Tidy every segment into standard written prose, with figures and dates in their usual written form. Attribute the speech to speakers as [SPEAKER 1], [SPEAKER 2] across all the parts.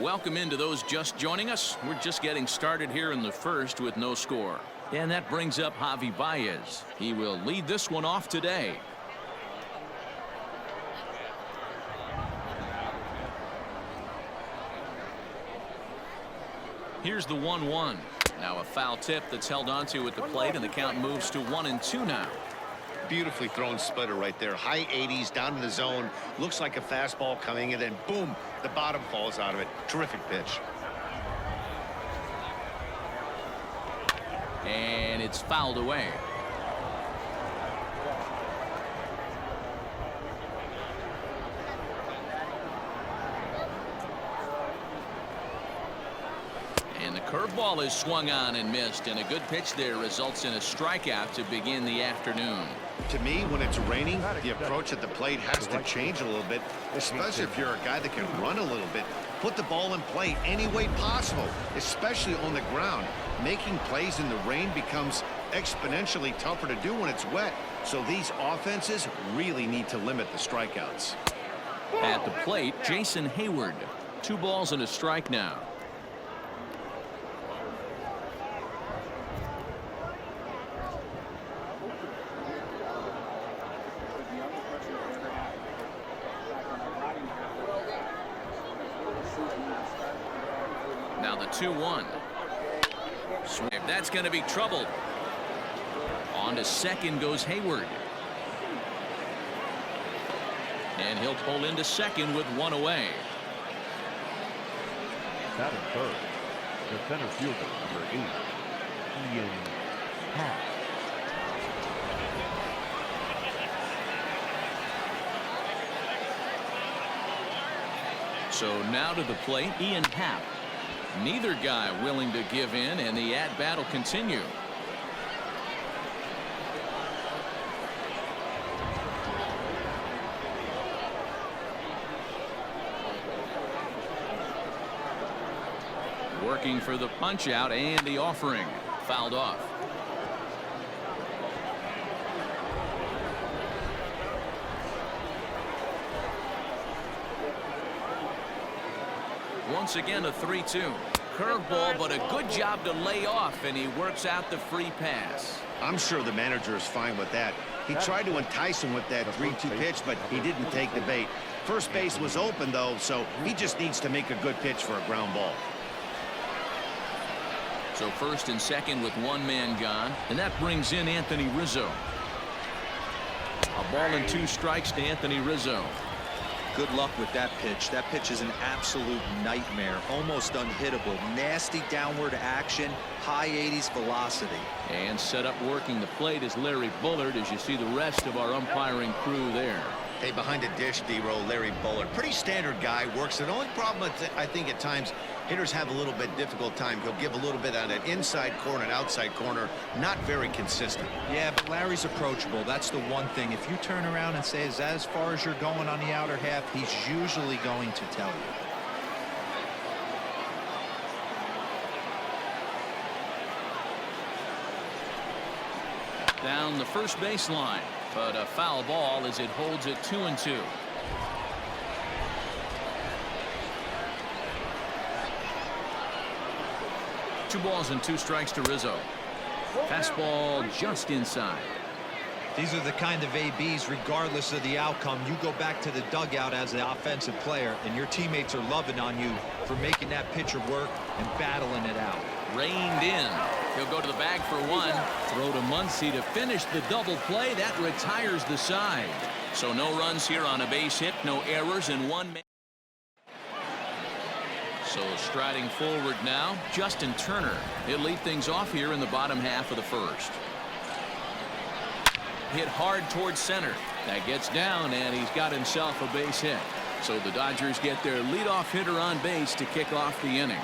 [SPEAKER 1] welcome into those just joining us. We're just getting started here in the first with no score. And that brings up Javi Baez. He will lead this one off today. Here's the 1-1. Now a foul tip that's held onto at the plate, and the count moves to 1-2 now.
[SPEAKER 2] Beautifully thrown splitter right there. High 80s down in the zone. Looks like a fastball coming in, and boom, the bottom falls out of it. Terrific pitch.
[SPEAKER 1] And it's fouled away. And the curveball is swung on and missed, and a good pitch there results in a strikeout to begin the afternoon.
[SPEAKER 2] To me, when it's raining, the approach at the plate has to change a little bit, especially if you're a guy that can run a little bit. Put the ball in play any way possible, especially on the ground. Making plays in the rain becomes exponentially tougher to do when it's wet, so these offenses really need to limit the strikeouts.
[SPEAKER 1] At the plate, Jason Hayward. 2 balls and a strike now. Now the 2-1. That's going to be trouble. On to second goes Hayward. And he'll pull into second with 1 away.
[SPEAKER 3] Batting third, the center fielder, number 8, Ian Happ.
[SPEAKER 1] So now to the plate, Ian Happ. Neither guy willing to give in, and the at-bat will continue. Working for the punch-out, and the offering fouled off. Once again, a 3-2. Curveball, but a good job to lay off, and he works out the free pass.
[SPEAKER 2] I'm sure the manager is fine with that. He tried to entice him with that 3-2 pitch, but he didn't take the bait. First base was open, though, so he just needs to make a good pitch for a ground ball.
[SPEAKER 1] So first and second with 1 man gone, and that brings in Anthony Rizzo. A ball and 2 strikes to Anthony Rizzo.
[SPEAKER 4] Good luck with that pitch. That pitch is an absolute nightmare. Almost unhittable. Nasty downward action. High 80s velocity.
[SPEAKER 1] And set up working the plate is Larry Bullard, as you see the rest of our umpiring crew there.
[SPEAKER 2] Hey, behind the dish, D-Row, Larry Bullard. Pretty standard guy. Works. The only problem, I think, at times, hitters have a little bit difficult time. He'll give a little bit on an inside corner and outside corner. Not very consistent.
[SPEAKER 4] Yeah, but Larry's approachable. That's the one thing. If you turn around and say, is that as far as you're going on the outer half, he's usually going to tell you.
[SPEAKER 1] Down the first baseline, but a foul ball as it holds it 2-2. Two balls and 2 strikes to Rizzo. Fastball just inside.
[SPEAKER 4] These are the kind of ABs, regardless of the outcome. You go back to the dugout as the offensive player, and your teammates are loving on you for making that pitcher work and battling it out.
[SPEAKER 1] Reined in. He'll go to the bag for 1. Throw to Muncy to finish the double play. That retires the side. So no runs here on a base hit, no errors, and 1 man. So striding forward now, Justin Turner. He'll lead things off here in the bottom half of the first. Hit hard towards center. That gets down, and he's got himself a base hit. So the Dodgers get their leadoff hitter on base to kick off the inning.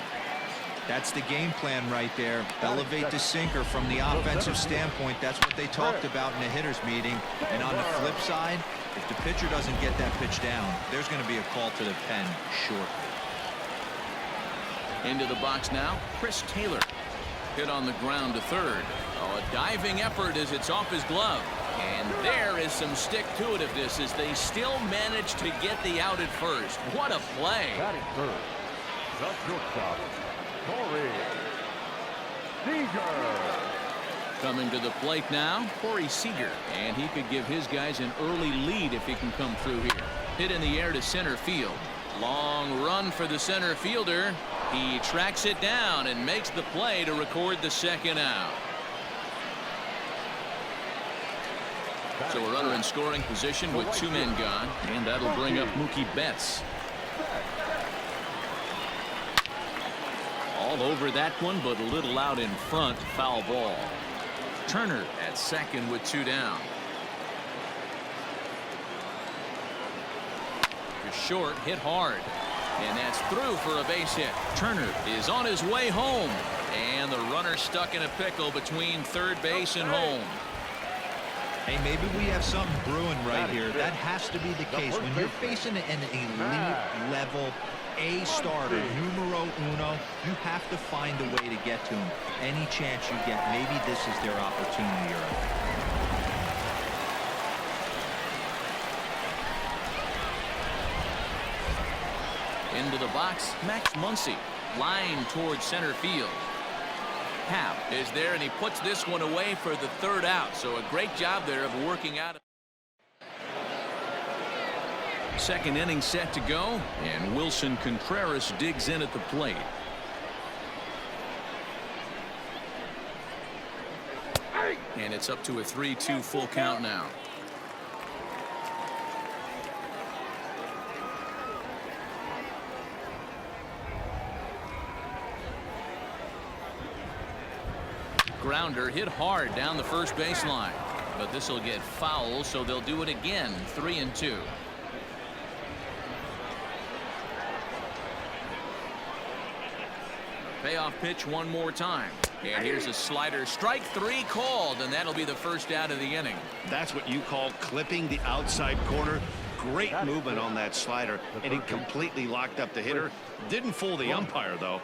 [SPEAKER 4] That's the game plan right there. Elevate the sinker from the offensive standpoint. That's what they talked about in the hitters meeting. And on the flip side, if the pitcher doesn't get that pitch down, there's going to be a call to the pen shortly.
[SPEAKER 1] Into the box now, Chris Taylor. Hit on the ground to third. Oh, a diving effort as it's off his glove. And there is some stick-to-itiveness as they still manage to get the out at first. What a play.
[SPEAKER 3] Batting third, The shortstop, Corey Seager.
[SPEAKER 1] Coming to the plate now, Corey Seager, and he could give his guys an early lead if he can come through here. Hit in the air to center field. Long run for the center fielder. He tracks it down and makes the play to record the second out. So a runner in scoring position with 2 men gone, and that'll bring up Mookie Betts. All over that one, but a little out in front. Foul ball. Turner at second with 2 down. Short, hit hard, and that's through for a base hit. Turner is on his way home, and the runner stuck in a pickle between third base and home.
[SPEAKER 4] Hey, maybe we have something brewing right here. That has to be the case. When you're facing an elite level A starter, numero uno, you have to find a way to get to him. Any chance you get, maybe this is their opportunity.
[SPEAKER 1] Into the box, Max Muncy, line towards center field. Happ is there, and he puts this one away for the third out. So a great job there of working out. Second inning set to go, and Wilson Contreras digs in at the plate. And it's up to a 3-2 full count now. Grounder hit hard down the first baseline, but this will get foul, so they'll do it again. 3-2. Payoff pitch one more time, and here's a slider. Strike 3 called, and that'll be the first out of the inning.
[SPEAKER 2] That's what you call clipping the outside corner. Great movement on that slider, and it completely locked up the hitter. Didn't fool the umpire, though.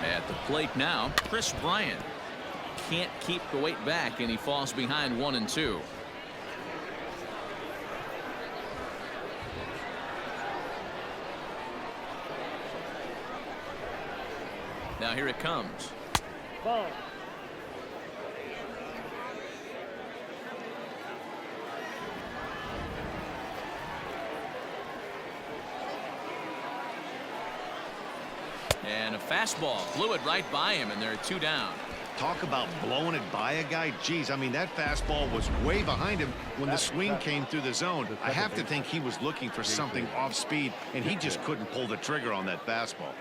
[SPEAKER 1] At the plate now, Chris Bryant can't keep the weight back, and he falls behind 1-2. Now here it comes.
[SPEAKER 3] Ball.
[SPEAKER 1] And a fastball blew it right by him, and there are 2 down.
[SPEAKER 2] Talk about blowing it by a guy. Geez, I mean, that fastball was way behind him when the swing came through the zone. I have to think he was looking for something off speed, and he just couldn't pull the trigger on that fastball.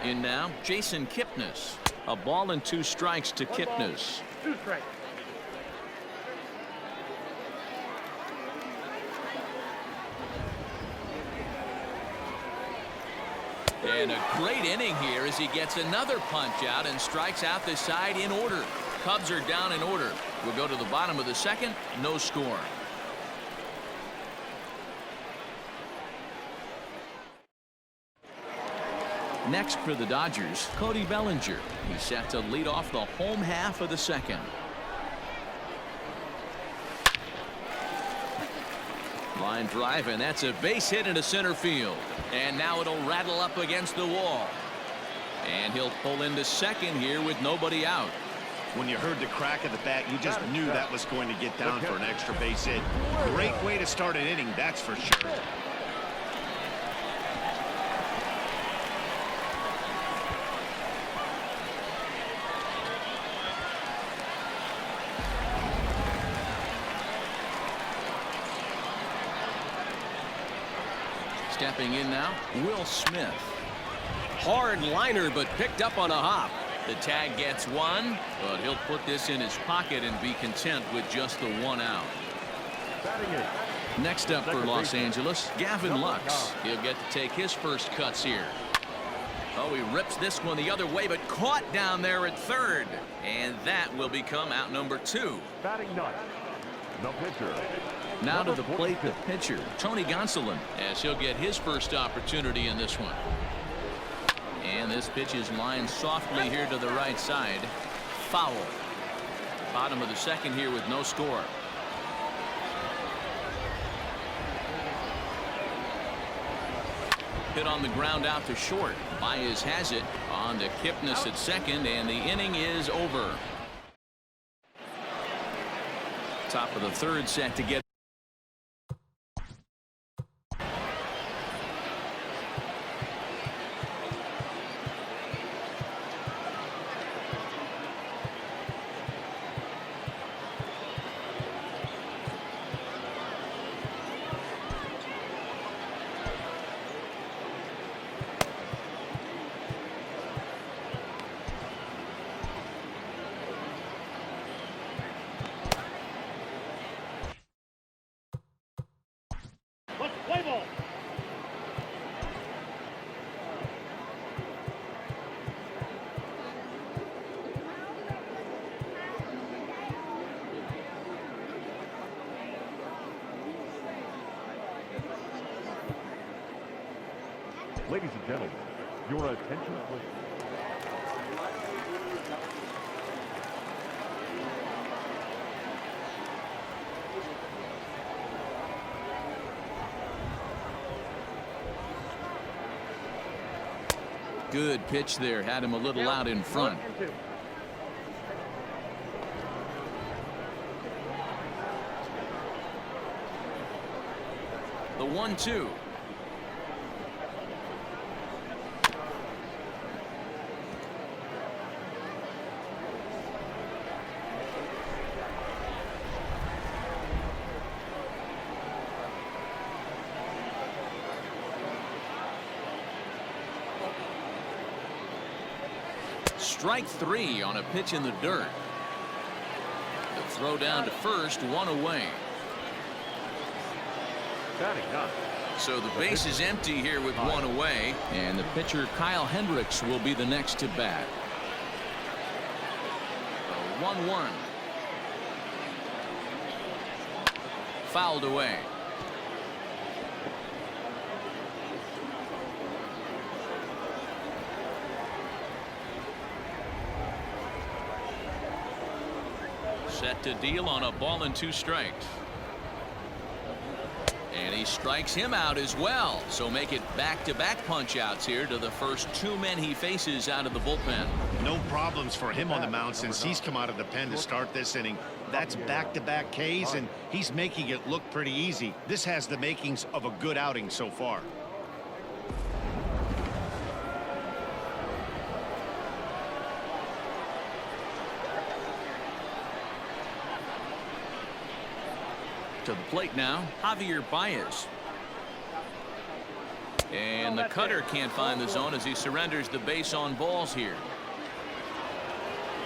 [SPEAKER 1] In now, Jason Kipnis. A ball and 2 strikes to Kipnis.
[SPEAKER 3] 2 strikes.
[SPEAKER 1] And a great inning here as he gets another punch out and strikes out the side in order. Cubs are down in order. We'll go to the bottom of the second. No score. Next for the Dodgers, Cody Bellinger. He's set to lead off the home half of the second. Line drive, and that's a base hit into center field. And now it'll rattle up against the wall. And he'll pull into second here with nobody out.
[SPEAKER 2] When you heard the crack of the bat, you just knew that was going to get down for an extra base hit. Great way to start an inning, that's for sure.
[SPEAKER 1] Stepping in now, Will Smith. Hard liner, but picked up on a hop. The tag gets 1, but he'll put this in his pocket and be content with just the 1 out. Next up for Los Angeles, Gavin Lux. He'll get to take his first cuts here. Oh, he rips this one the other way, but caught down there at third. And that will become out number 2.
[SPEAKER 3] Batting ninth, the pitcher,
[SPEAKER 1] Now to the plate, the pitcher, Tony Gonsolin, as he'll get his first opportunity in this one. And this pitch is lined softly here to the right side. Foul. Bottom of the second here with no score. Hit on the ground out to short. Baez has it. On to Kipnis at second, and the inning is over. Top of the third set to get.
[SPEAKER 3] Ladies and gentlemen, your attention please.
[SPEAKER 1] Good pitch there. Had him a little out in front. The 1-2. Strike three on a pitch in the dirt. The throw down to first, one away. So the base is empty here with one away, and the pitcher Kyle Hendricks will be the next to bat. 1-1. Fouled away. Set to deal on a ball and 2 strikes. And he strikes him out as well. So make it back-to-back punch-outs here to the first 2 men he faces out of the bullpen.
[SPEAKER 2] No problems for him on the mound since he's come out of the pen to start this inning. That's back-to-back Ks, and he's making it look pretty easy. This has the makings of a good outing so far.
[SPEAKER 1] To the plate now, Javier Baez. And the cutter can't find the zone as he surrenders the base on balls here.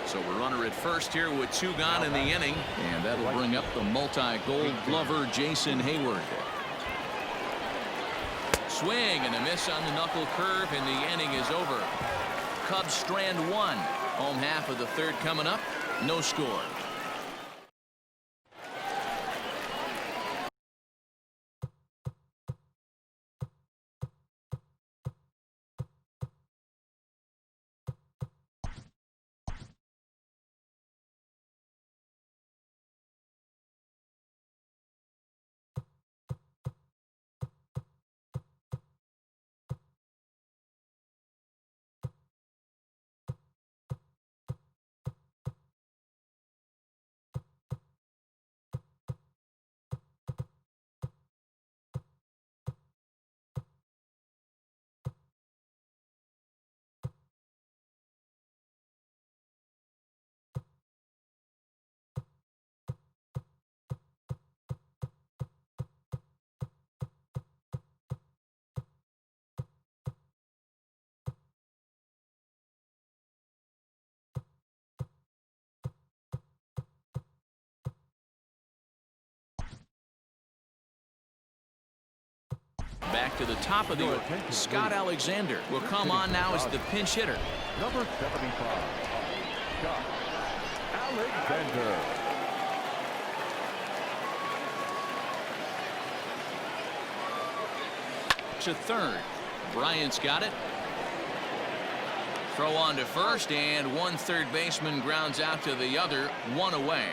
[SPEAKER 1] So we're runner at first here with 2 gone in the inning, and that'll bring up the multi-gold glover Jason Hayward. Swing and a miss on the knuckle curve, and the inning is over. Cubs strand 1. Home half of the third coming up. No score. Back to the top of the order. Scott Alexander will come on now as the pinch hitter.
[SPEAKER 3] Number 75, Scott Alexander.
[SPEAKER 1] to third. Bryant's got it. Throw on to first, and one third baseman grounds out to the other, one away.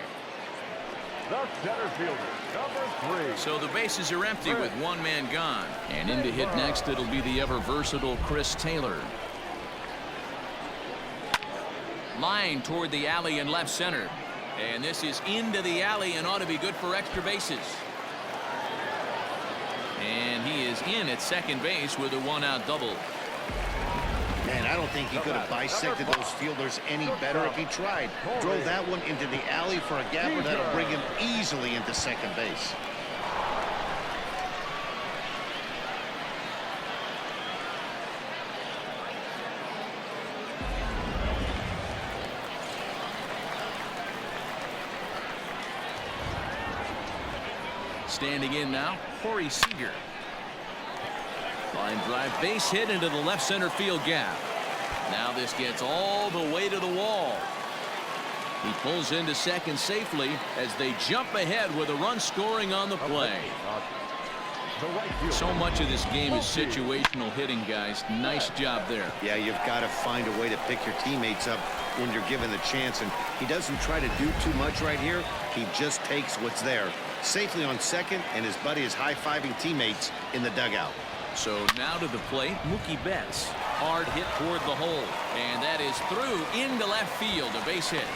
[SPEAKER 3] The center fielder, number 3.
[SPEAKER 1] So the bases are empty with one man gone. And in to hit next, it'll be the ever-versatile Chris Taylor. Line toward the alley in left center. And this is into the alley and ought to be good for extra bases. And he is in at second base with a one-out double.
[SPEAKER 2] Man, I don't think he could have bisected those fielders any better if he tried. Drove that one into the alley for a gapper that'll bring him easily into second base.
[SPEAKER 1] Standing in now, Corey Seager. Line drive, base hit into the left center field gap. Now this gets all the way to the wall. He pulls into second safely as they jump ahead with a run scoring on the play. So much of this game is situational hitting, guys. Nice job there.
[SPEAKER 2] Yeah, you've got to find a way to pick your teammates up when you're given the chance, and he doesn't try to do too much right here. He just takes what's there. Safely on second, and his buddy is high-fiving teammates in the dugout.
[SPEAKER 1] So now to the plate, Mookie Betts. Hard hit toward the hole, and that is through into left field, a base hit.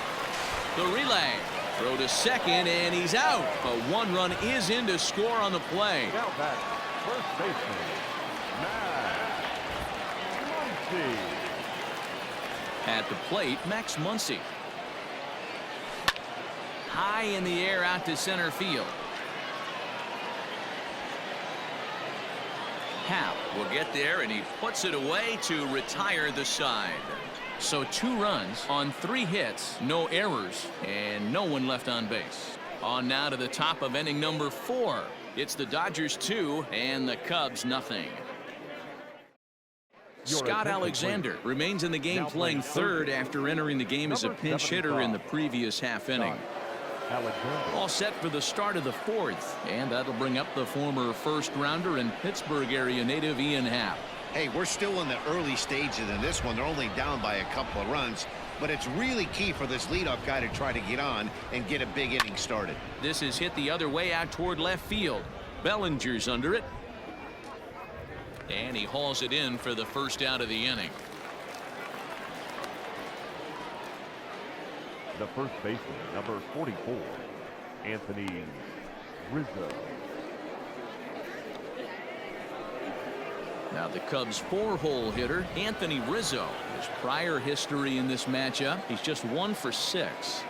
[SPEAKER 1] The relay, throw to second, and he's out. But one run is in to score on the play.
[SPEAKER 3] Now back, first baseman, Max Muncy.
[SPEAKER 1] At the plate, Max Muncy. High in the air out to center field. Hap will get there, and he puts it away to retire the side. So 2 runs on 3 hits, no errors, and no one left on base. On now to the top of inning number 4. It's the Dodgers 2 and the Cubs nothing. Scott Alexander remains in the game playing third after entering the game as a pinch hitter in the previous half inning. All set for the start of the 4th, and that'll bring up the former first-rounder and Pittsburgh area native Ian Happ.
[SPEAKER 2] Hey, we're still in the early stages in this one. They're only down by a couple of runs, but it's really key for this leadoff guy to try to get on and get a big inning started.
[SPEAKER 1] This is hit the other way out toward left field. Bellinger's under it, and he hauls it in for the first out of the inning.
[SPEAKER 3] The first baseman, number 44, Anthony Rizzo.
[SPEAKER 1] Now the Cubs 4-hole hitter, Anthony Rizzo. His prior history in this matchup, he's just 1 for 6.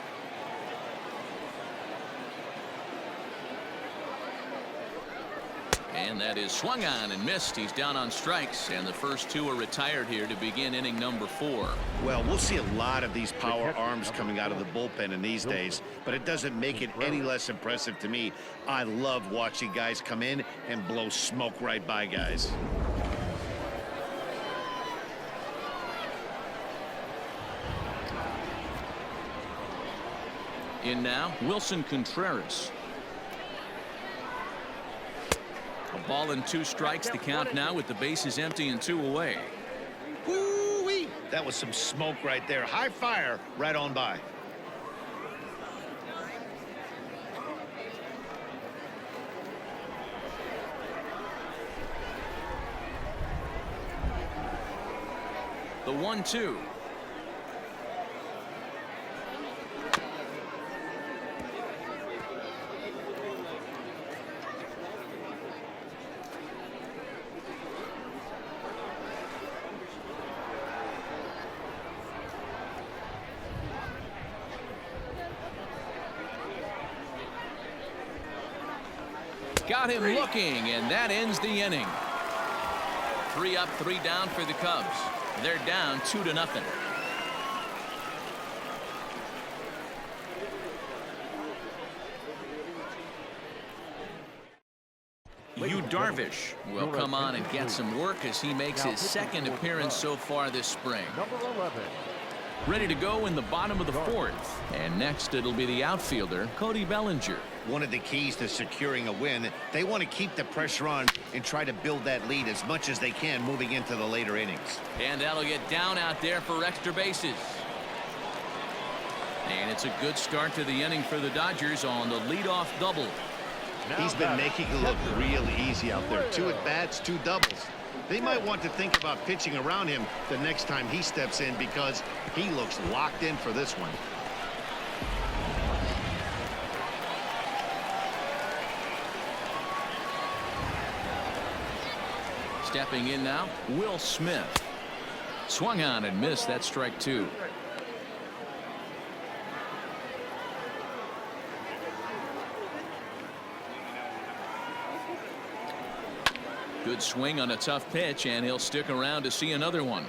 [SPEAKER 1] And that is swung on and missed. He's down on strikes, and the first 2 are retired here to begin inning number 4.
[SPEAKER 2] Well, we'll see a lot of these power arms coming out of the bullpen in these days, but it doesn't make it any less impressive to me. I love watching guys come in and blow smoke right by guys.
[SPEAKER 1] In now, Wilson Contreras. A ball and 2 strikes, the count now with the bases empty and 2 away.
[SPEAKER 2] Woo-wee! That was some smoke right there. High fire right on by.
[SPEAKER 1] The 1-2. Got him looking, and that ends the inning. 3 up, 3 down for the Cubs. They're down 2-0. Yu Darvish will come on and get some work as he makes his 2nd appearance so far this spring.
[SPEAKER 3] Number 11,
[SPEAKER 1] Ready to go in the bottom of the fourth. And next it'll be the outfielder, Cody Bellinger.
[SPEAKER 2] One of the keys to securing a win, they want to keep the pressure on and try to build that lead as much as they can moving into the later innings.
[SPEAKER 1] And that'll get down out there for extra bases. And it's a good start to the inning for the Dodgers on the leadoff double.
[SPEAKER 2] He's been making it look real easy out there. 2 at-bats, 2 doubles. They might want to think about pitching around him the next time he steps in because he looks locked in for this one.
[SPEAKER 1] Stepping in now, Will Smith. Swung on and missed. That's strike 2. Good swing on a tough pitch, and he'll stick around to see another one.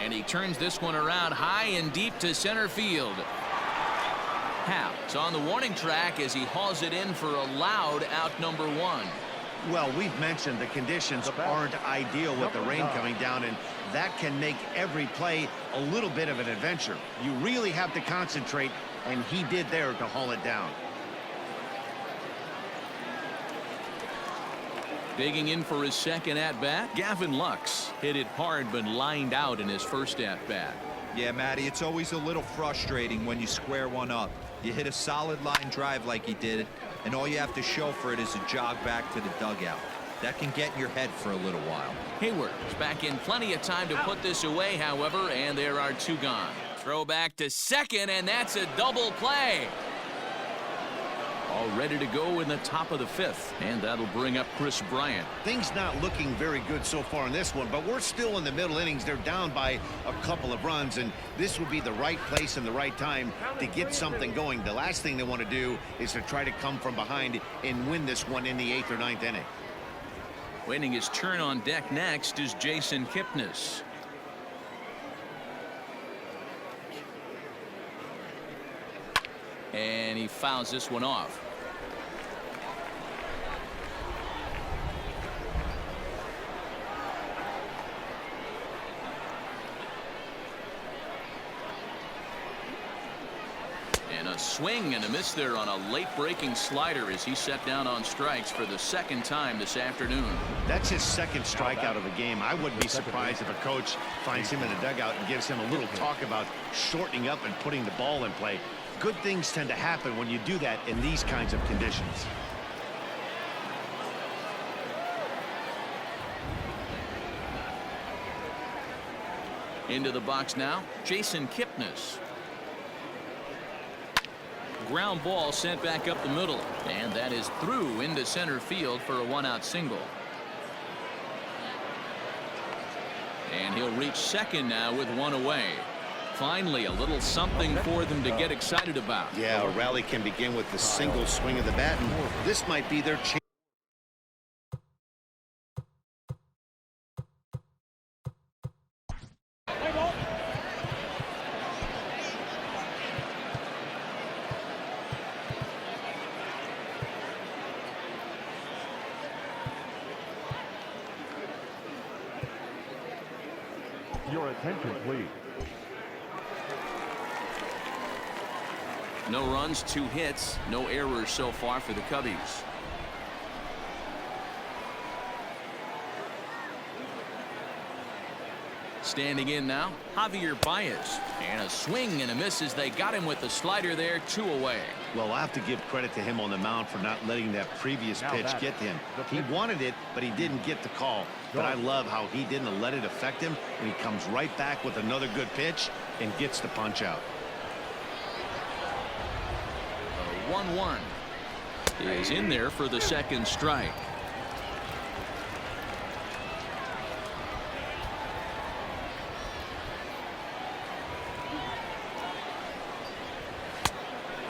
[SPEAKER 1] And he turns this one around high and deep to center field. Happ's on the warning track as he hauls it in for a loud out number 1.
[SPEAKER 2] Well, we've mentioned the conditions aren't ideal with the rain coming down, and that can make every play a little bit of an adventure. You really have to concentrate, and he did there to haul it down.
[SPEAKER 1] Digging in for his second at-bat, Gavin Lux hit it hard but lined out in his first at-bat.
[SPEAKER 4] Yeah, Matty, it's always a little frustrating when you square one up. You hit a solid line drive like he did, and all you have to show for it is a jog back to the dugout. That can get in your head for a little while.
[SPEAKER 1] Hayward is back in plenty of time to put this away, however, and there are 2 gone. Throw back to second, and that's a double play. All ready to go in the top of the 5th, and that'll bring up Chris Bryant.
[SPEAKER 2] Things not looking very good so far in this one, but we're still in the middle innings. They're down by a couple of runs, and this would be the right place and the right time to get something going. The last thing they want to do is to try to come from behind and win this one in the 8th or 9th inning.
[SPEAKER 1] Waiting his turn on deck next is Jason Kipnis. And he fouls this one off. And a swing and a miss there on a late breaking slider as he set down on strikes for the 2nd time this afternoon.
[SPEAKER 2] That's his 2nd strikeout of the game. I wouldn't be surprised if a coach finds him in the dugout and gives him a little talk about shortening up and putting the ball in play. Good things tend to happen when you do that in these kinds of conditions.
[SPEAKER 1] Into the box now, Jason Kipnis. Ground ball sent back up the middle, and that is through into center field for a 1-out single. And he'll reach second now with 1 away. Finally, a little something for them to get excited about.
[SPEAKER 2] Yeah, a rally can begin with the single swing of the bat, and this might be their chance.
[SPEAKER 3] Your attention, please.
[SPEAKER 1] No runs, 2 hits, no errors so far for the Cubbies. Standing in now, Javier Baez. And a swing and a miss as they got him with the slider there, 2 away.
[SPEAKER 2] Well, I have to give credit to him on the mound for not letting that previous pitch get to him. He wanted it, but he didn't get the call. But I love how he didn't let it affect him, and he comes right back with another good pitch and gets the punch out.
[SPEAKER 1] 1-1 is in there for the 2nd strike.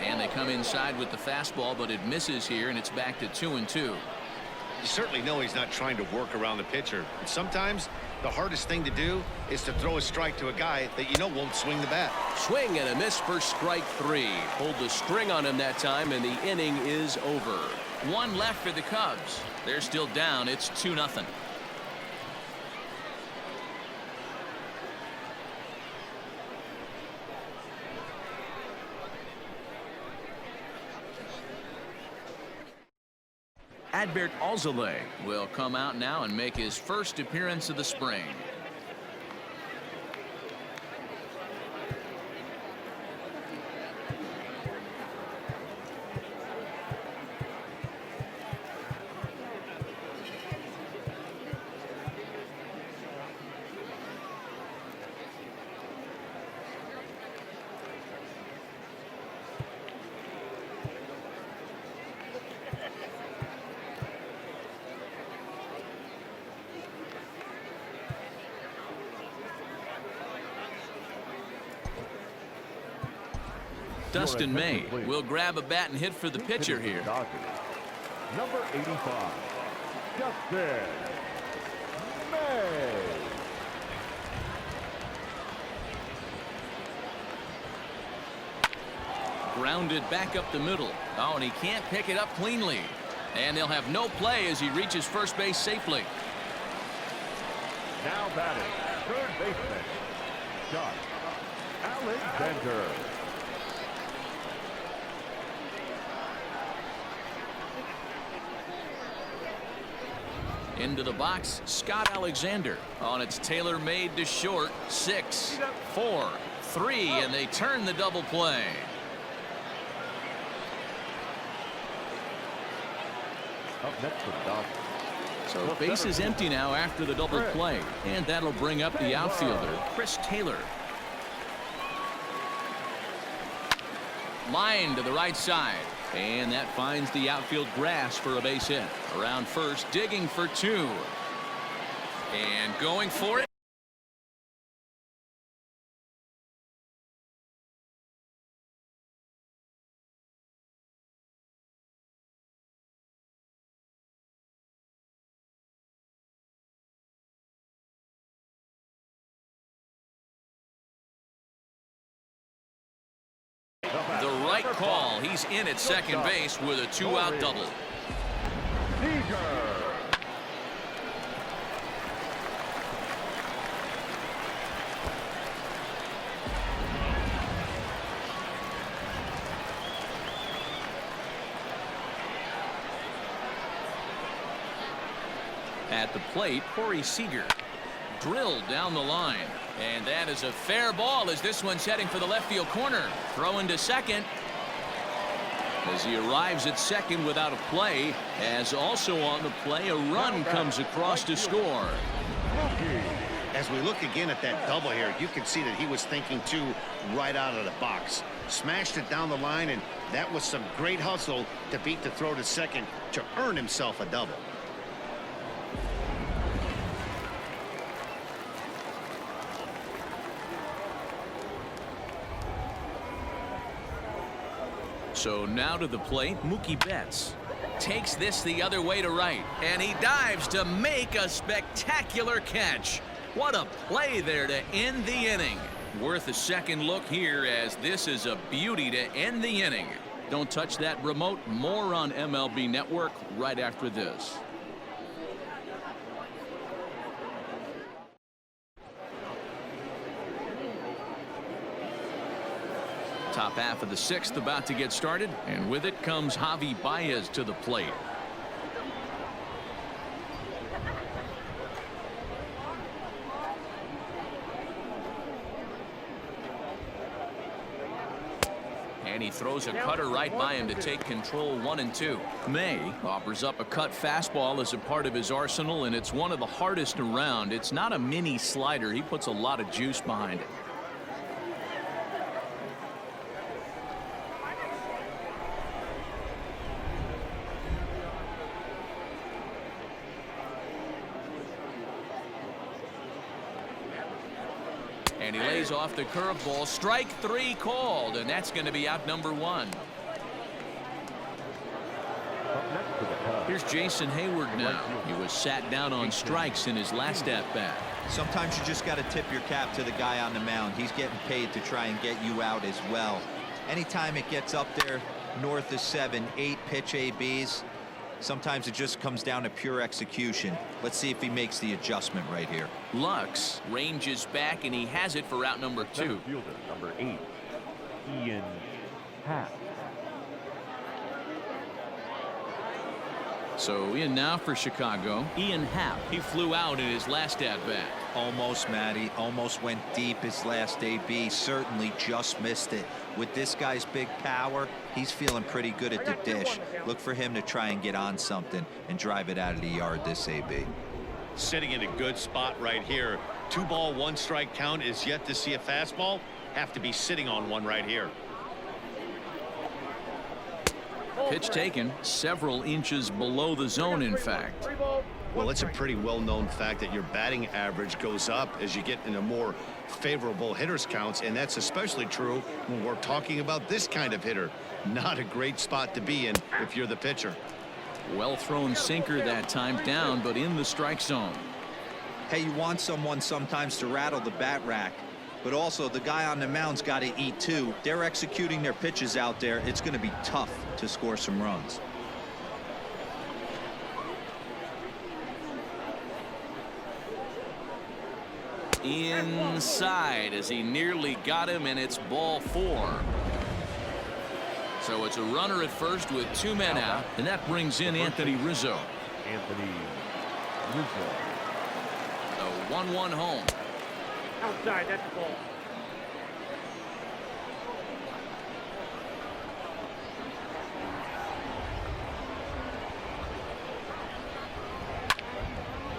[SPEAKER 1] And they come inside with the fastball, but it misses here, and it's back to 2-2.
[SPEAKER 2] You certainly know he's not trying to work around the pitcher. And sometimes the hardest thing to do is to throw a strike to a guy that you know won't swing the bat.
[SPEAKER 1] Swing and a miss for strike 3. Pulled the string on him that time, and the inning is over. One left for the Cubs. They're still down. It's 2-0. Adbert Alzolay will come out now and make his first appearance of the spring. Dustin May will grab a bat and hit for the pitcher here.
[SPEAKER 3] Number 85, Dustin May.
[SPEAKER 1] Grounded back up the middle. Oh, and he can't pick it up cleanly. And they'll have no play as he reaches first base safely.
[SPEAKER 3] Now batting, third baseman, Josh Alexander.
[SPEAKER 1] Into the box, Scott Alexander. On it's tailor-made to short. 6, 4, 3, and they turn the double play.
[SPEAKER 3] Up next for the Dodgers.
[SPEAKER 1] So base is empty now after the double play, and that'll bring up the outfielder, Chris Taylor. Line to the right side, and that finds the outfield grass for a base hit. Around first, digging for 2, and going for it. The right call. He's in at second base with a 2-out double. At the plate, Corey Seager drilled down the line. And that is a fair ball as this one's heading for the left field corner. Throw into second. As he arrives at second without a play, as also on the play, a run comes across to score.
[SPEAKER 2] As we look again at that double here, you can see that he was thinking too right out of the box. Smashed it down the line, and that was some great hustle to beat the throw to second to earn himself a double.
[SPEAKER 1] So now to the plate, Mookie Betts takes this the other way to right, and he dives to make a spectacular catch. What a play there to end the inning. Worth a second look here, as this is a beauty to end the inning. Don't touch that remote. More on MLB Network right after this. Top half of the 6th about to get started, and with it comes Javi Baez to the plate. And he throws a cutter right by him to take control. 1-2. May offers up a cut fastball as a part of his arsenal, and it's one of the hardest around. It's not a mini slider. He puts a lot of juice behind it. And he lays off the curveball. Strike 3 called, and that's going to be out number 1. Here's Jason Hayward now. He was sat down on strikes in his last at-bat.
[SPEAKER 4] Sometimes you just got to tip your cap to the guy on the mound. He's getting paid to try and get you out as well. Anytime it gets up there north of 7, 8 pitch ABs, Sometimes it just comes down to pure execution. Let's see if he makes the adjustment right here.
[SPEAKER 1] Lux ranges back, and he has it for route number 2.
[SPEAKER 3] Center fielder, number 8, Ian Happ.
[SPEAKER 1] So in now for Chicago, Ian Happ. He flew out in his last at-bat.
[SPEAKER 4] Almost, Matty. Almost went deep his last AB. Certainly just missed it. With this guy's big power, he's feeling pretty good at the dish. Look for him to try and get on something and drive it out of the yard this AB.
[SPEAKER 2] Sitting in a good spot right here. 2-ball, 1-strike count is yet to see a fastball. Have to be sitting on one right here.
[SPEAKER 1] Pitch taken several inches below the zone, in fact.
[SPEAKER 2] Well, it's a pretty well-known fact that your batting average goes up as you get into more favorable hitters counts, and that's especially true when we're talking about this kind of hitter. Not a great spot to be in if you're the pitcher.
[SPEAKER 1] Well thrown sinker that time, down but in the strike zone.
[SPEAKER 4] Hey, you want someone sometimes to rattle the bat rack, but also the guy on the mound's got to eat too. They're executing their pitches out there. It's going to be tough to score some runs.
[SPEAKER 1] Inside as he nearly got him, and it's ball 4. So it's a runner at first with 2 men out, and that brings in Anthony Rizzo.
[SPEAKER 3] Anthony Rizzo.
[SPEAKER 1] The 1-1 home.
[SPEAKER 5] Outside, that's the ball.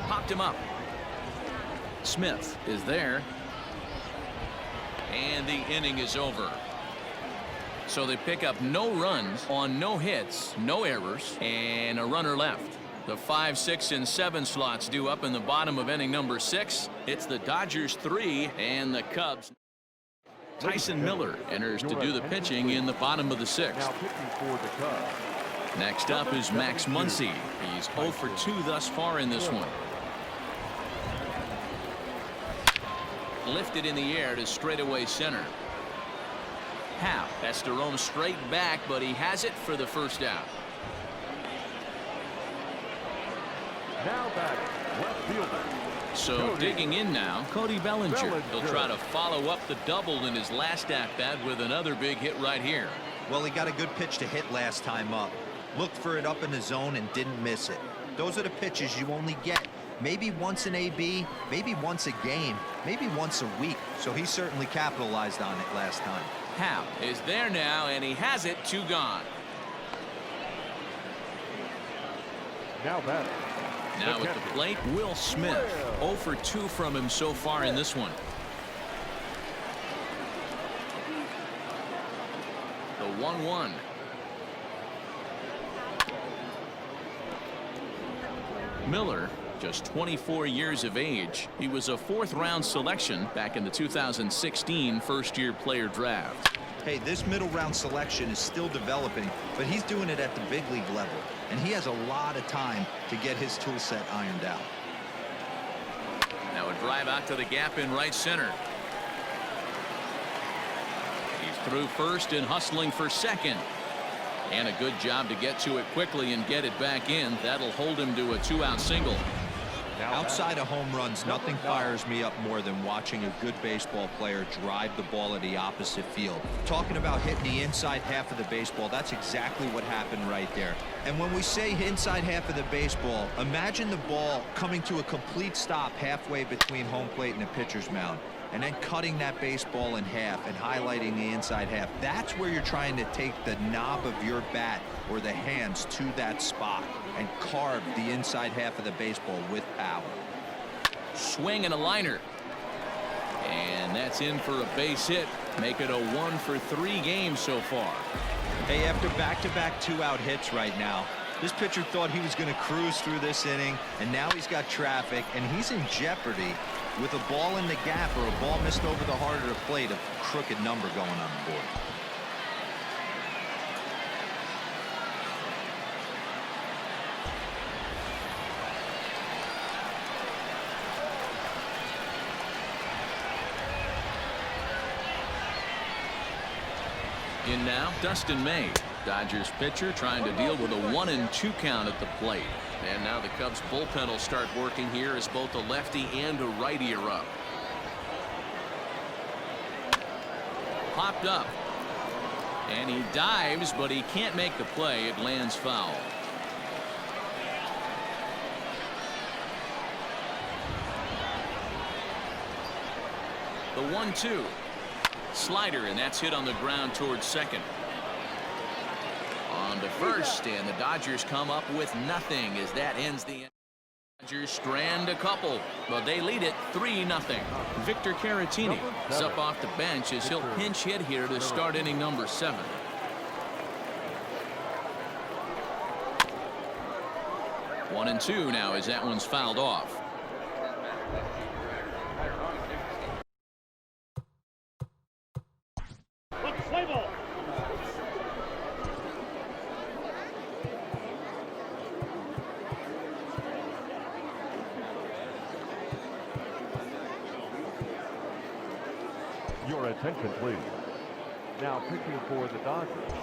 [SPEAKER 1] Popped him up. Smith is there. And the inning is over. So they pick up no runs on no hits, no errors, and a runner left. The 5, 6, and 7 slots due up in the bottom of inning number 6. It's the Dodgers 3 and the Cubs. Tyson Miller enters to do the pitching in the bottom of the 6th.
[SPEAKER 3] Now pitching for the Cubs.
[SPEAKER 1] Next up is Max Muncy. He's 0 for 2 thus far in this one. Lifted in the air to straightaway center. Happ has to roam straight back, but he has it for the first out.
[SPEAKER 3] Now batting, left fielder.
[SPEAKER 1] So digging in now, Cody Bellinger. He'll try to follow up the double in his last at-bat with another big hit right here.
[SPEAKER 4] Well, he got a good pitch to hit last time up. Looked for it up in the zone and didn't miss it. Those are the pitches you only get maybe once an AB, maybe once a game, maybe once a week. So he certainly capitalized on it last time.
[SPEAKER 1] Happ is there now, and he has it. 2 gone.
[SPEAKER 3] Now batting.
[SPEAKER 1] Now at the plate, Will Smith. 0 for 2 from him so far in this one. The 1-1. Miller, just 24 years of age. He was a 4th-round selection back in the 2016 first-year player draft.
[SPEAKER 4] Hey, this middle round selection is still developing, but he's doing it at the big league level, and he has a lot of time to get his tool set ironed out.
[SPEAKER 1] Now a drive out to the gap in right center. He's through first and hustling for second. And a good job to get to it quickly and get it back in. That'll hold him to a 2-out single.
[SPEAKER 4] Outside of home runs, nothing fires me up more than watching a good baseball player drive the ball at the opposite field. Talking about hitting the inside half of the baseball, that's exactly what happened right there. And when we say inside half of the baseball, imagine the ball coming to a complete stop halfway between home plate and the pitcher's mound, and then cutting that baseball in half and highlighting the inside half. That's where you're trying to take the knob of your bat or the hands to that spot and carve the inside half of the baseball with power.
[SPEAKER 1] Swing and a liner. And that's in for a base hit. Make it a 1 for 3 game so far.
[SPEAKER 4] Hey, after back-to-back 2-out hits right now, this pitcher thought he was going to cruise through this inning, and now he's got traffic, and he's in jeopardy with a ball in the gap or a ball missed over the heart of the plate, a crooked number going on the board.
[SPEAKER 1] In now, Dustin May. Dodgers pitcher trying to deal with a 1-2 count at the plate. And now the Cubs bullpen will start working here as both a lefty and a righty are up. Popped up. And he dives, but he can't make the play. It lands foul. The 1-2. Slider, and that's hit on the ground towards second. On to first, and the Dodgers come up with nothing as that ends the inning. Dodgers strand a couple, but they lead it 3-0. Victor Caratini is up off the bench as he'll pinch hit here to start inning number 7. One and two now as that one's fouled off.
[SPEAKER 3] Your attention, please. Now pitching for the Dodgers.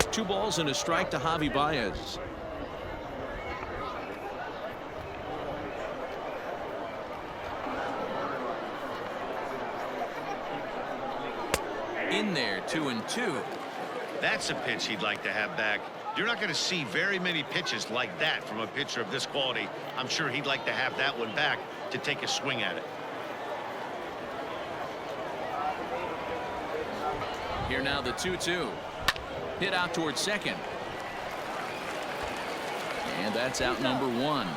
[SPEAKER 1] Two balls and a strike to Javi Baez. In there, 2-2.
[SPEAKER 2] That's a pitch he'd like to have back. You're not going to see very many pitches like that from a pitcher of this quality. I'm sure he'd like to have that one back to take a swing at it.
[SPEAKER 1] Here now the 2-2. Hit out towards second. And that's out number 1.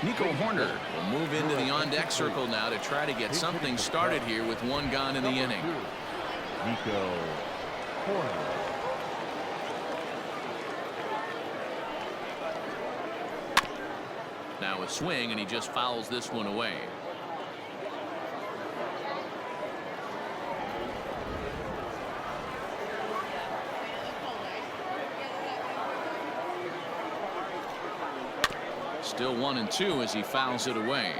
[SPEAKER 1] Nico Horner will move into the on-deck circle now to try to get something started here with one gone in the inning.
[SPEAKER 3] Nico Horner.
[SPEAKER 1] Now a swing, and he just fouls this one away. Still 1-2 as he fouls it away.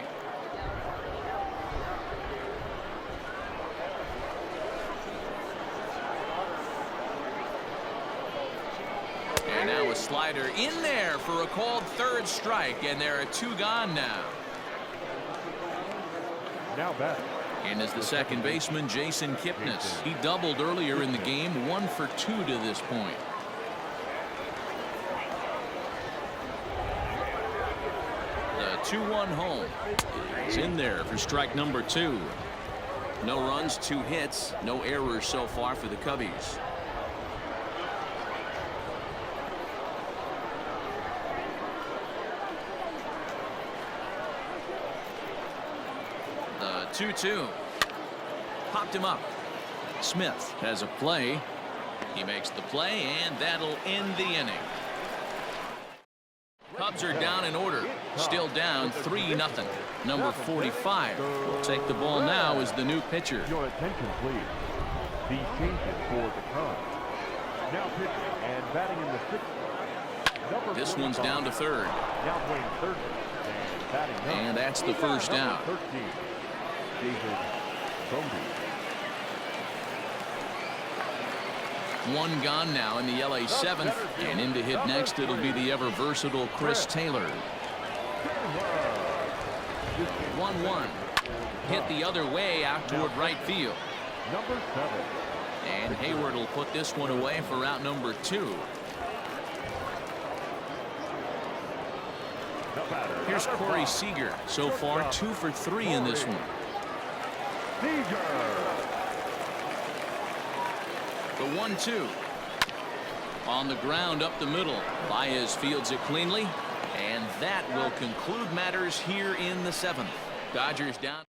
[SPEAKER 1] And now a slider in there for a called third strike, and there are 2 gone now.
[SPEAKER 3] Now back.
[SPEAKER 1] And as the second baseman, Jason Kipnis. He doubled earlier in the game, 1 for 2 to this point. The 2-1 home. It's in there for strike number 2. No runs, 2 hits, no errors so far for the Cubbies. The 2-2. Popped him up. Smith has a play. He makes the play, and that'll end the inning. Cubs are down in order. Still down 3-0. Number 45 will take the ball now as the new pitcher.
[SPEAKER 3] Your attention, please. The changes for the Cubs. Now pitching and batting in the 6th.
[SPEAKER 1] This one's down to third.
[SPEAKER 3] Now playing third and batting up.
[SPEAKER 1] And that's the first out.
[SPEAKER 3] 13, David Bodie.
[SPEAKER 1] 1 gone now in the LA 7th, and in to hit next it'll be the ever versatile Chris Taylor. 1-1. Hit the other way out toward right field.
[SPEAKER 3] Number 7.
[SPEAKER 1] And Hayward will put this one away for out number 2.
[SPEAKER 3] batter.
[SPEAKER 1] Here's
[SPEAKER 3] number
[SPEAKER 1] Corey
[SPEAKER 3] 5.
[SPEAKER 1] Seager. So far, 2 for 3 in this one.
[SPEAKER 3] Seager.
[SPEAKER 1] The 1-2. On the ground up the middle. Baez fields it cleanly. And that will conclude matters here in the 7th. Dodgers down.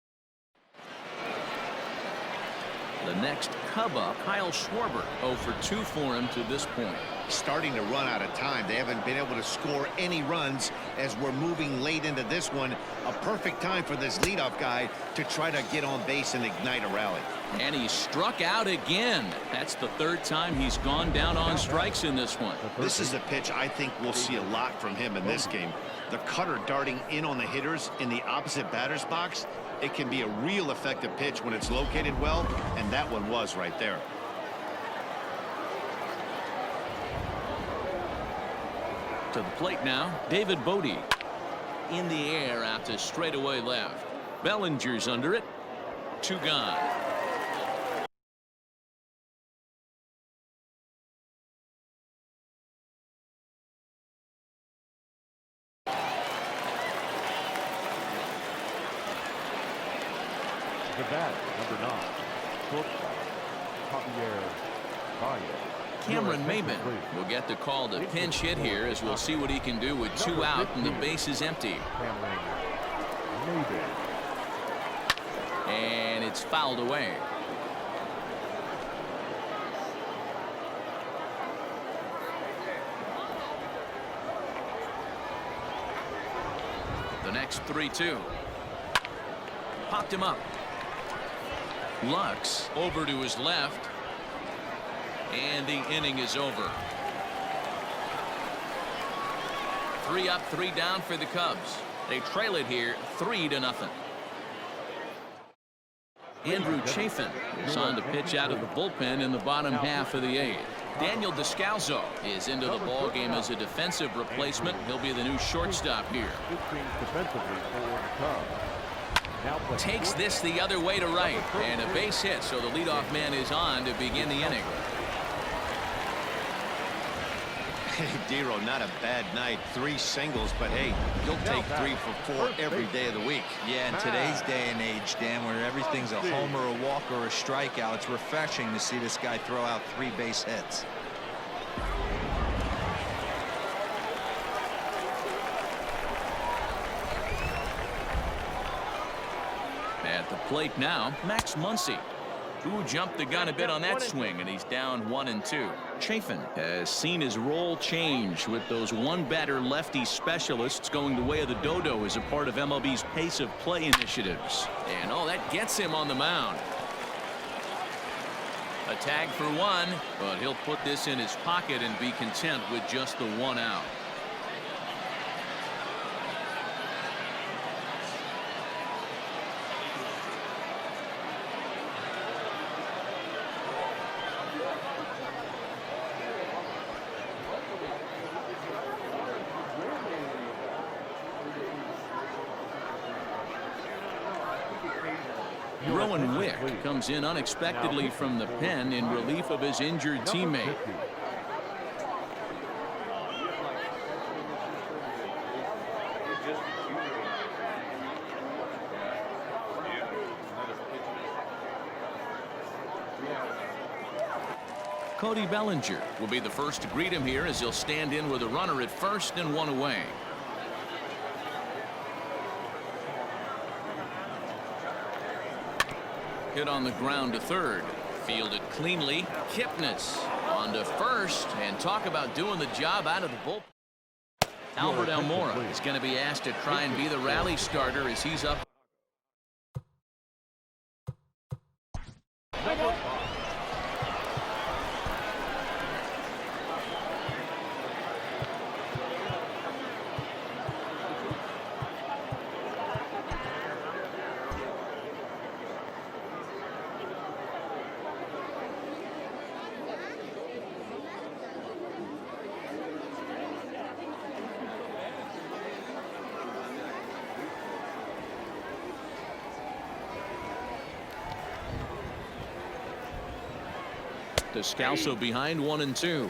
[SPEAKER 1] The next Cub up, Kyle Schwarber. 0 for 2 for him to this point.
[SPEAKER 2] Starting to run out of time. They haven't been able to score any runs as we're moving late into this one. A perfect time for this leadoff guy to try to get on base and ignite a rally.
[SPEAKER 1] And he struck out again. That's the 3rd time he's gone down on strikes in this one.
[SPEAKER 2] This is a pitch I think we'll see a lot from him in this game. The cutter darting in on the hitters in the opposite batter's box. It can be a real effective pitch when it's located well, and that one was right there.
[SPEAKER 1] To the plate now, David Bodie. In the air out to straightaway left. Bellinger's under it. 2 gone.
[SPEAKER 3] The bat, number 9. Shortstop, Javier Baez.
[SPEAKER 1] Cameron Maybin will get the call to pinch hit here, as we'll see what he can do with 2 out and the base is empty.
[SPEAKER 3] Cameron Maybin.
[SPEAKER 1] And it's fouled away. The next 3-2. Popped him up. Lux over to his left. And the inning is over. 3 up, 3 down for the Cubs. They trail it here 3-0. Andrew Chafin is on to pitch out of the bullpen in the bottom half of the 8th. Daniel Descalzo is into the ball game as a defensive replacement. He'll be the new shortstop here.
[SPEAKER 3] Defensively for the Cubs.
[SPEAKER 1] Takes this the other way to right, and a base hit, so the leadoff man is on to begin the inning.
[SPEAKER 2] Hey, Dero, not a bad night. 3 singles, but hey, you'll take 3 for 4 every day of the week.
[SPEAKER 4] Yeah, in today's day and age, Dan, where everything's a homer, a walk, or a strikeout, it's refreshing to see this guy throw out 3 base hits.
[SPEAKER 1] At the plate now, Max Muncy, who jumped the gun a bit on that swing, and he's down 1-2. Chafin has seen his role change with those 1-batter lefty specialists going the way of the dodo as a part of MLB's pace of play initiatives. And oh, that gets him on the mound. A tag for 1, but he'll put this in his pocket and be content with just the 1 out. Rowan Wick comes in unexpectedly from the pen in relief of his injured teammate. Cody Bellinger will be the first to greet him here as he'll stand in with a runner at first and 1 away. Hit on the ground to third. Fielded cleanly. Kipnis on to first. And talk about doing the job out of the bullpen. Albert Almora is going to be asked to try and be the rally starter as he's up. Descalso behind 1-2.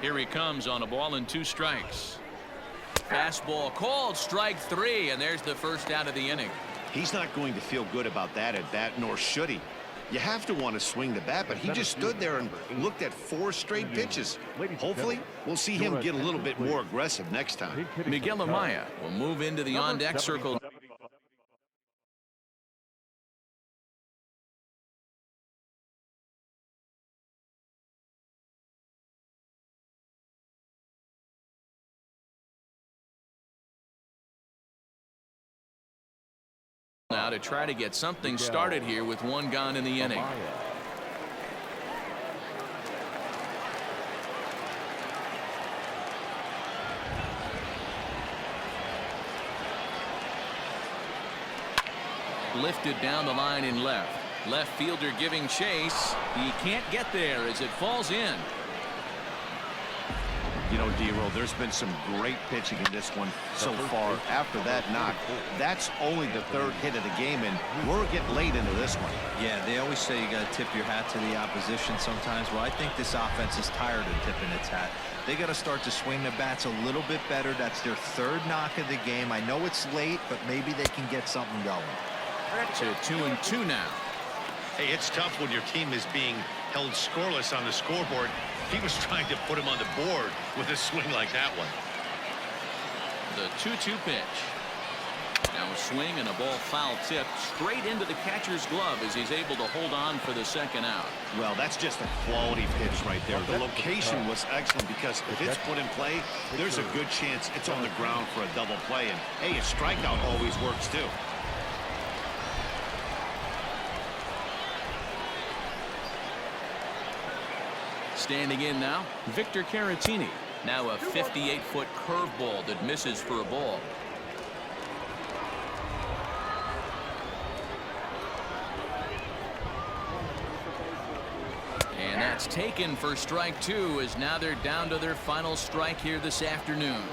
[SPEAKER 1] Here he comes on a ball and 2 strikes. Fastball called, strike 3, and there's the first out of the inning.
[SPEAKER 2] He's not going to feel good about that at bat, nor should he. You have to want to swing the bat, but he just stood there and looked at 4 straight pitches. Hopefully, we'll see him get a little bit more aggressive next time.
[SPEAKER 1] Miguel Amaya will move into the on-deck circle. Now to try to get something started here with 1 gone in the inning. Lifted down the line in left. Left fielder giving chase. He can't get there as it falls in.
[SPEAKER 2] You know, D-Roll, there's been some great pitching in this one so far. After that knock, that's only the 3rd hit of the game, and we're getting late into this one.
[SPEAKER 4] Yeah, they always say you got to tip your hat to the opposition sometimes. Well, I think this offense is tired of tipping its hat. They got to start to swing the bats a little bit better. That's their 3rd knock of the game. I know it's late, but maybe they can get something going.
[SPEAKER 1] To 2-2 now.
[SPEAKER 2] Hey, it's tough when your team is being held scoreless on the scoreboard. He was trying to put him on the board with a swing like that one.
[SPEAKER 1] The 2-2 pitch. Now a swing and a ball foul tipped straight into the catcher's glove as he's able to hold on for the 2nd out.
[SPEAKER 2] Well, that's just a quality pitch right there. The location was excellent because if it's put in play, there's a good chance it's on the ground for a double play. And, hey, a strikeout always works, too.
[SPEAKER 1] Standing in now, Victor Caratini. Now a 58-foot curveball that misses for a ball. And that's taken for strike 2 as now they're down to their final strike here this afternoon.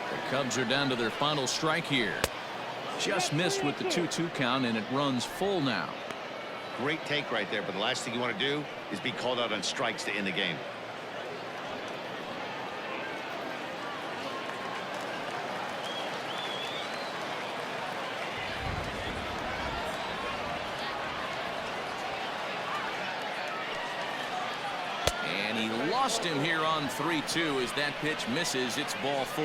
[SPEAKER 1] The Cubs are down to their final strike here. Just missed with the 2-2 count, and it runs full now.
[SPEAKER 2] Great take right there, but the last thing you want to do is be called out on strikes to end the game.
[SPEAKER 1] And he lost him here on 3-2 as that pitch misses. It's ball 4.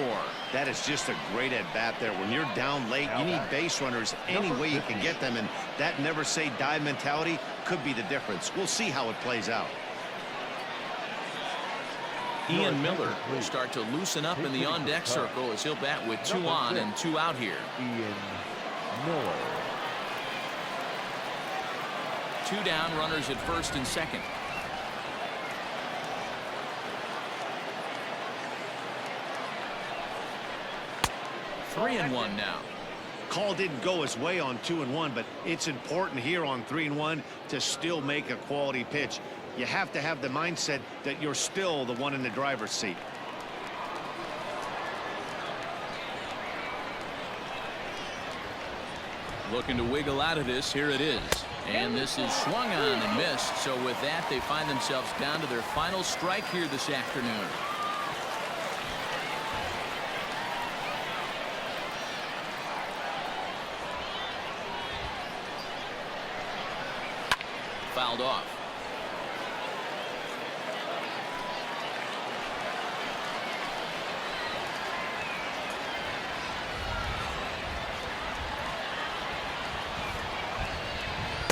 [SPEAKER 2] That is just a great at-bat there. When you're down late, you need base runners any way you can get them, and that never-say-die mentality could be the difference. We'll see how it plays out.
[SPEAKER 1] Ian Miller will start to loosen up in the on-deck circle as he'll bat with 2 on and 2 out here.
[SPEAKER 3] Ian Miller.
[SPEAKER 1] 2 down, runners at 1st and 2nd. Three and 1 now.
[SPEAKER 2] Call didn't go his way on 2-1, but it's important here on 3-1 to still make a quality pitch. You have to have the mindset that you're still the one in the driver's seat.
[SPEAKER 1] Looking to wiggle out of this. Here it is. And this is swung on and missed. So with that, they find themselves down to their final strike here this afternoon. Fouled off.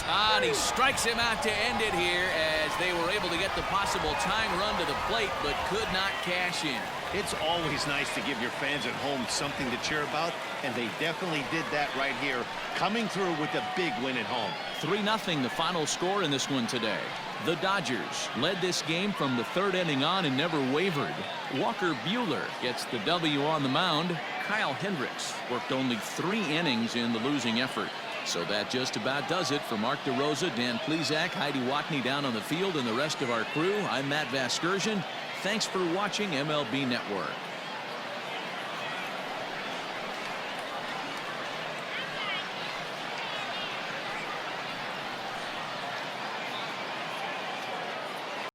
[SPEAKER 1] And he strikes him out to end it here as they were able to get the possible tying run to the plate but could not cash in.
[SPEAKER 2] It's always nice to give your fans at home something to cheer about, and they definitely did that right here, coming through with a big win at home.
[SPEAKER 1] 3-0 the final score in this one today. The Dodgers led this game from the 3rd inning on and never wavered. Walker Buehler gets the W on the mound. Kyle Hendricks worked only 3 innings in the losing effort. So that just about does it for Mark DeRosa, Dan Plesac, Heidi Watney down on the field, and the rest of our crew. I'm Matt Vasgersian. Thanks for watching MLB Network.